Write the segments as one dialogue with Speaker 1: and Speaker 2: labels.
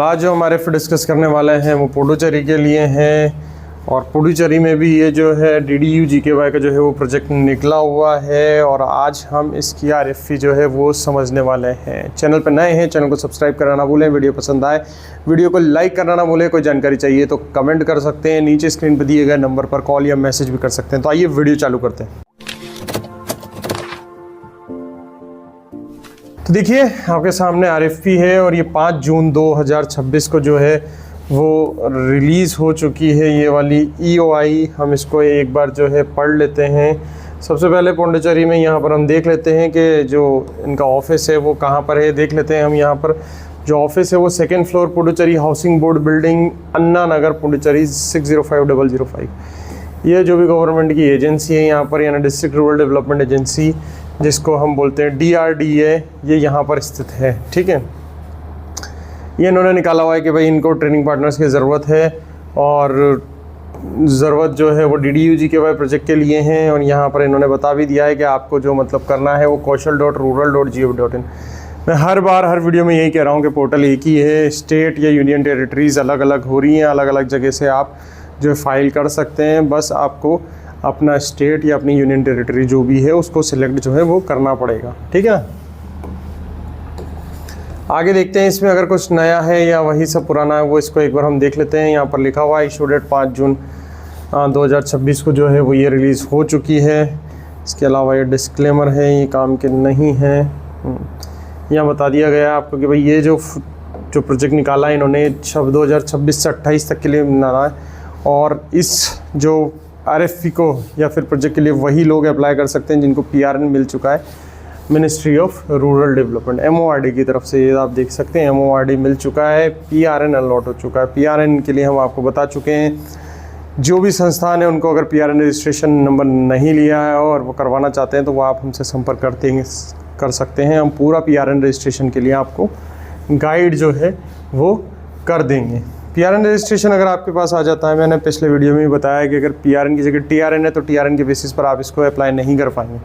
Speaker 1: आज जो हमारे फिर डिस्कस करने वाले हैं वो पुडुचेरी के लिए हैं, और पुडुचेरी में भी ये जो है DDU GKY का जो है वो प्रोजेक्ट निकला हुआ है, और आज हम इसकी RFP जो है वो समझने वाले हैं। चैनल पर नए हैं, चैनल को सब्सक्राइब करना ना भूलें। वीडियो पसंद आए वीडियो को लाइक करना ना भूलें। कोई जानकारी चाहिए तो कमेंट कर सकते हैं, नीचे स्क्रीन पर दिए गए नंबर पर कॉल या मैसेज भी कर सकते हैं। तो आइए वीडियो चालू करते हैं। तो देखिए आपके सामने RFP है, और ये 5 जून 2026 को जो है वो रिलीज़ हो चुकी है ये वाली EOI। हम इसको एक बार जो है पढ़ लेते हैं। सबसे पहले पुडुचेरी में यहाँ पर हम देख लेते हैं कि जो इनका ऑफिस है वो कहाँ पर है। देख लेते हैं हम यहाँ पर जो ऑफिस है वो 2nd floor Puducherry housing board building, Anna Nagar, Puducherry 605005। ये जो भी गवर्नमेंट की एजेंसी है यहाँ पर, यानी डिस्ट्रिक्ट रूरल डेवलपमेंट एजेंसी, जिसको हम बोलते हैं DRDA, ये यहाँ पर स्थित है। ठीक है, ये इन्होंने निकाला हुआ है कि भाई इनको ट्रेनिंग पार्टनर्स की ज़रूरत है, और ज़रूरत जो है वो DDU GKY प्रोजेक्ट के लिए हैं। और यहाँ पर इन्होंने बता भी दिया है कि आपको जो मतलब करना है वो kaushal.rural.gov.in। मैं हर बार हर वीडियो में यही कह रहा हूँ कि पोर्टल एक ही है। स्टेट या यूनियन टेरिटरीज़ अलग अलग हो रही हैं, अलग अलग जगह से आप जो फाइल कर सकते हैं। बस आपको अपना स्टेट या अपनी यूनियन टेरिटरी जो भी है उसको सिलेक्ट जो है वो करना पड़ेगा। ठीक है, आगे देखते हैं इसमें अगर कुछ नया है या वही सब पुराना है वो इसको एक बार हम देख लेते हैं। यहाँ पर लिखा हुआ है इशू डेट 5 जून 2026 को जो है वो ये रिलीज़ हो चुकी है। इसके अलावा ये डिस्क्लेमर है, ये काम के नहीं है। यहाँ बता दिया गया है आपको कि भाई ये जो प्रोजेक्ट निकाला है इन्होंने 2026 से 28 तक के लिए निकाला है, और इस जो RFP को या फिर प्रोजेक्ट के लिए वही लोग अप्लाई कर सकते हैं जिनको PRN मिल चुका है ministry of rural development, MORD की तरफ से। ये आप देख सकते हैं MORD मिल चुका है, PRN अलॉट हो चुका है। PRN के लिए हम आपको बता चुके हैं, जो भी संस्थान है उनको अगर PRN रजिस्ट्रेशन नंबर नहीं लिया है और वो करवाना चाहते हैं तो वो आप हमसे संपर्क कर सकते हैं। हम पूरा PRN रजिस्ट्रेशन के लिए आपको गाइड जो है वो कर देंगे। PRN रजिस्ट्रेशन अगर आपके पास आ जाता है, मैंने पिछले वीडियो में भी बताया कि अगर PRN की जगह TRN है तो TRN के बेसिस पर आप इसको अप्लाई नहीं कर पाएंगे।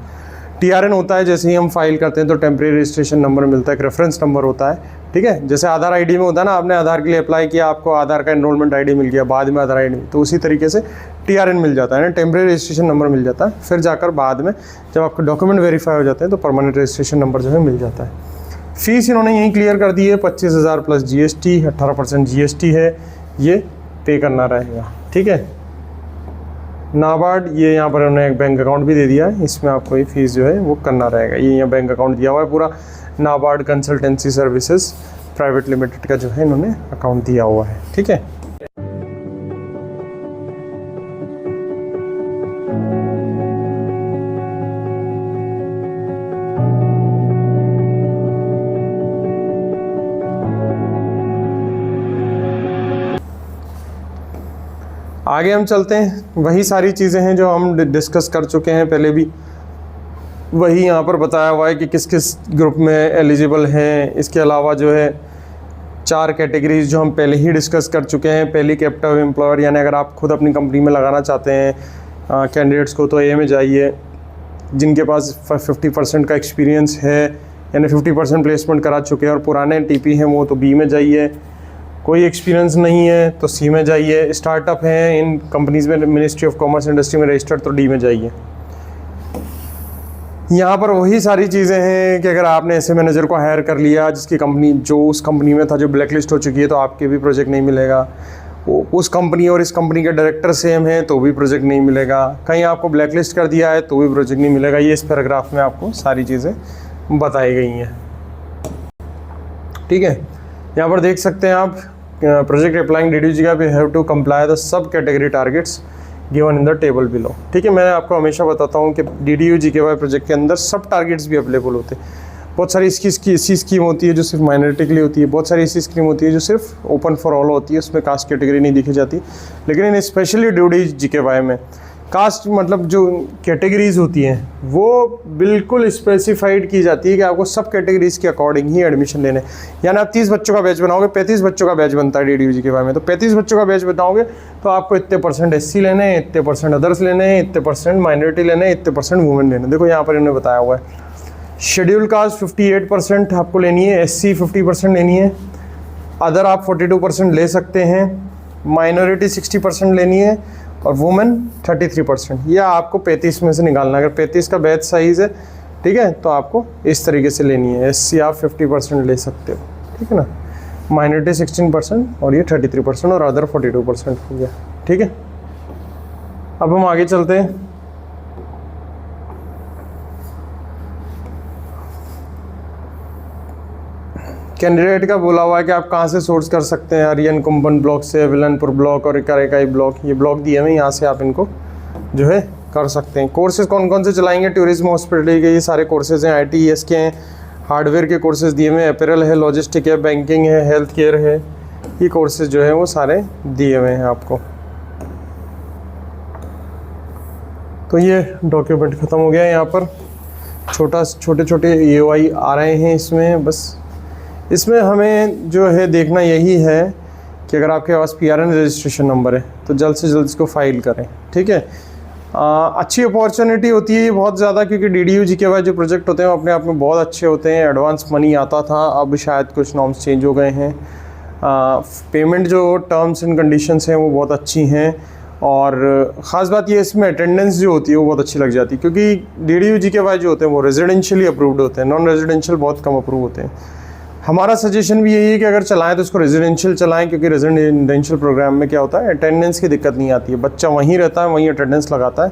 Speaker 1: TRN होता है जैसे ही हम फाइल करते हैं तो टेम्प्रेरी रजिस्ट्रेशन नंबर मिलता है, एक रेफरेंस नंबर होता है। ठीक है, जैसे आधार ID में होता है ना, आपने आधार के लिए अप्लाई किया, आपको आधार का एनरोलमेंट ID मिल गया, बाद में आधार ID, तो उसी तरीके से TRN मिल जाता है ना, टेम्प्रेरी रजिस्ट्रेशन नंबर मिल जाता है। फिर जाकर बाद में जब आपके डॉक्यूमेंट वेरीफाई हो जाते हैं तो परमानेंट रजिस्ट्रेशन नंबर जो है मिल जाता है। फीस इन्होंने यहीं क्लियर कर दी है, 25,000 प्लस GST, 18% GST है, ये पे करना रहेगा। ठीक है, नाबार्ड, ये यहाँ पर उन्होंने एक बैंक अकाउंट भी दे दिया है, इसमें आपको ये फीस जो है वो करना रहेगा। ये यहाँ बैंक अकाउंट दिया हुआ है पूरा, NABARD consultancy services private limited का जो है इन्होंने अकाउंट दिया हुआ है। ठीक है, आगे हम चलते हैं। वही सारी चीज़ें हैं जो हम डिस्कस कर चुके हैं पहले भी, वही यहाँ पर बताया हुआ है कि किस किस ग्रुप में एलिजिबल हैं। इसके अलावा जो है 4 कैटेगरीज जो हम पहले ही डिस्कस कर चुके हैं। पहली कैपिटल एम्प्लॉयर, यानी अगर आप खुद अपनी कंपनी में लगाना चाहते हैं कैंडिडेट्स को, तो A में जाइए। जिनके पास 50% का एक्सपीरियंस है, यानी 50% प्लेसमेंट करा चुके हैं और पुराने TP हैं वो, तो B में जाइए। कोई एक्सपीरियंस नहीं है तो C में जाइए। स्टार्टअप हैं इन कंपनीज़ में मिनिस्ट्री ऑफ कॉमर्स इंडस्ट्री में रजिस्टर्ड, तो D में जाइए। यहाँ पर वही सारी चीज़ें हैं कि अगर आपने ऐसे मैनेजर को हायर कर लिया जिसकी कंपनी जो उस कंपनी में था जो ब्लैकलिस्ट हो चुकी है, तो आपके भी प्रोजेक्ट नहीं मिलेगा। उस कंपनी और इस कंपनी के डायरेक्टर सेम है तो भी प्रोजेक्ट नहीं मिलेगा। कहीं आपको ब्लैकलिस्ट कर दिया है तो भी प्रोजेक्ट नहीं मिलेगा। ये इस पैराग्राफ में आपको सारी चीज़ें बताई गई हैं। ठीक है, यहाँ पर देख सकते हैं आप, project applying DDU GKY have to comply the subcategory targets given in the table below. ठीक है, मैं आपको हमेशा बताता हूँ कि DDU GKY प्रोजेक्ट के अंदर सब टारगेट्स भी अवेलेबल होते हैं। बहुत सारी ऐसी स्कीम होती है जो सिर्फ माइनॉरिटी के लिए होती है, बहुत सारी ऐसी स्कीम होती है जो सिर्फ ओपन फॉर ऑल होती है, उसमें कास्ट कैटेगरी नहीं दिखी जाती। लेकिन इन स्पेशली DDU GKY में कास्ट मतलब जो कैटेगरीज होती हैं वो बिल्कुल स्पेसिफाइड की जाती है कि आपको सब कैटेगरीज के अकॉर्डिंग ही एडमिशन लेने। यानी आप 30 बच्चों का बैच बनाओगे, 35 बच्चों का बैच बनता है DDU GKY में, तो 35 बच्चों का बैच बनाओगे तो आपको इतने % SC लेने हैं, इतने % अदर्स लेने हैं, इतने % माइनॉरिटी लेने हैं, इतने % वुमेन लेने। देखो यहाँ पर इन्होंने बताया हुआ है शेड्यूल कास्ट 58% आपको लेनी है, SC 50% लेनी है, अदर आप 42% ले सकते हैं, माइनॉरिटी 60% लेनी है और वुमेन 33%। यह आपको 35 में से निकालना है। अगर 35 का बैच साइज़ है, ठीक है, तो आपको इस तरीके से लेनी है। SC आप 50% ले सकते हो, ठीक है ना। माइनॉरिटी 16% और ये 33% और अदर 42% हो गया, ठीक है। अब हम आगे चलते हैं। कैंडिडेट का बोला हुआ है कि आप कहाँ से सोर्स कर सकते हैं। आर्यन कुंभन ब्लॉक से, विलनपुर ब्लॉक और इकाई ब्लॉक, ये ब्लॉक दिए हुए, यहाँ से आप इनको जो है कर सकते हैं। कोर्सेज कौन कौन से चलाएंगे? टूरिज्म, हॉस्पिटलिटी के ये सारे कोर्सेज हैं। ITES के हैं, हार्डवेयर के कोर्सेज दिए हुए हैं, अपैरल है, लॉजिस्टिक है, बैंकिंग है, हेल्थ केयर है, ये कोर्सेज जो है वो सारे दिए हुए हैं आपको। तो ये डॉक्यूमेंट ख़त्म हो गया है। यहाँ पर छोटे छोटे AOI आ रहे हैं इसमें। बस इसमें हमें जो है देखना यही है कि अगर आपके पास PRN रजिस्ट्रेशन नंबर है तो जल्द से जल्द इसको फाइल करें, ठीक है। अच्छी अपॉर्चुनिटी होती है ये बहुत ज़्यादा, क्योंकि DDU GKY जो प्रोजेक्ट होते हैं वो अपने आप में बहुत अच्छे होते हैं। एडवांस मनी आता था, अब शायद कुछ नॉर्म्स चेंज हो गए हैं। पेमेंट जो टर्म्स एंड कंडीशंस हैं वो बहुत अच्छी हैं, और ख़ास बात ये इसमें अटेंडेंस जो होती है वो बहुत अच्छी लग जाती है, क्योंकि DDU GKY जो होते हैं वो रेजिडेंशियली अप्रूव्ड होते हैं, नॉन रेजिडेंशियल बहुत कम अप्रूव होते हैं। हमारा सजेशन भी यही है कि अगर चलाएं तो इसको रेजिडेंशियल चलाएं, क्योंकि रेजिडेंशियल प्रोग्राम में क्या होता है, अटेंडेंस की दिक्कत नहीं आती है। बच्चा वहीं रहता है, वहीं अटेंडेंस लगाता है,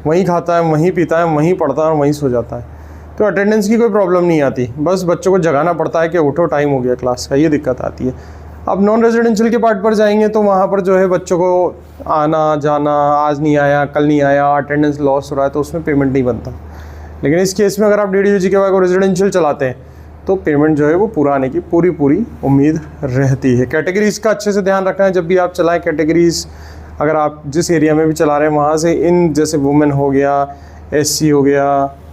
Speaker 1: वहीं खाता है, वहीं पीता है, वहीं पढ़ता है और वहीं सो जाता है, तो अटेंडेंस की कोई प्रॉब्लम नहीं आती। बस बच्चों को जगाना पड़ता है कि उठो, टाइम हो गया क्लास का, ये दिक्कत आती है। अब नॉन रेजिडेंशियल के पार्ट पर जाएंगे तो वहाँ पर जो है बच्चों को आना जाना, आज नहीं आया, कल नहीं आया, अटेंडेंस लॉस हो रहा है, तो उसमें पेमेंट नहीं बनता। लेकिन इस केस में अगर आप DDU GKY को रेजिडेंशियल चलाते हैं तो पेमेंट जो है वो पूरा आने की पूरी उम्मीद रहती है। कैटेगरीज़ का अच्छे से ध्यान रखना है जब भी आप चलाएं। कैटेगरीज़ अगर आप जिस एरिया में भी चला रहे हैं वहाँ से इन जैसे वुमेन हो गया, SC हो गया,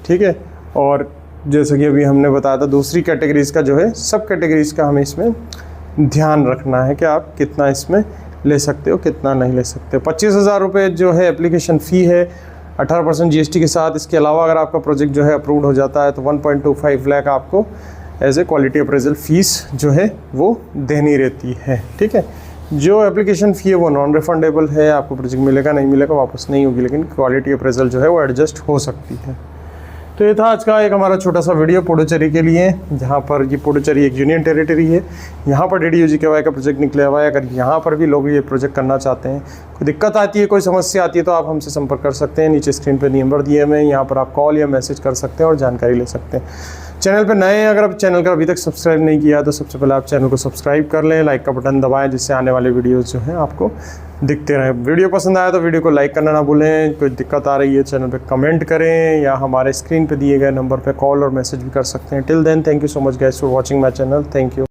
Speaker 1: ठीक है, और जैसे कि अभी हमने बताया था दूसरी कैटेगरीज़ का जो है, सब कैटेगरीज़ का हमें इसमें ध्यान रखना है कि आप कितना इसमें ले सकते हो, कितना नहीं ले सकते। 25,000 रुपये जो है एप्लीकेशन फ़ी है, 18% GST के साथ। इसके अलावा अगर आपका प्रोजेक्ट जो है अप्रूव्ड हो जाता है तो 1.25 लाख आपको as a quality appraisal fees जो है वो देनी रहती है, ठीक है। जो एप्लीकेशन फ़ी है वो नॉन रिफंडेबल है, आपको प्रोजेक्ट मिलेगा नहीं मिलेगा वापस नहीं होगी, लेकिन क्वालिटी अप्रेजल जो है वो एडजस्ट हो सकती है। तो ये था आज का एक हमारा छोटा सा वीडियो पुडुचेरी के लिए, जहाँ पर ये पुडुचेरी एक यूनियन टेरिटरी है, यहाँ पर DDU GKY का प्रोजेक्ट निकला हुआ है। अगर यहाँ पर भी लोग ये प्रोजेक्ट करना चाहते हैं, कोई दिक्कत आती है, कोई समस्या आती है, तो आप हमसे संपर्क कर सकते हैं। नीचे स्क्रीन पर नंबर दिए हुए हैं, यहाँ पर आप कॉल या मैसेज कर सकते हैं और जानकारी ले सकते हैं। चैनल पर नए हैं, अगर आप चैनल का अभी तक सब्सक्राइब नहीं किया तो सबसे पहले आप चैनल को सब्सक्राइब कर लें, लाइक का बटन दबाएं, जिससे आने वाले वीडियोस जो हैं आपको दिखते रहें। वीडियो पसंद आया तो वीडियो को लाइक करना ना भूलें। कोई दिक्कत आ रही है चैनल पे कमेंट करें, या हमारे स्क्रीन पे दिए गए नंबर पे कॉल और मैसेज भी कर सकते हैं। Till then, thank you so much guys for watching my channel. Thank you.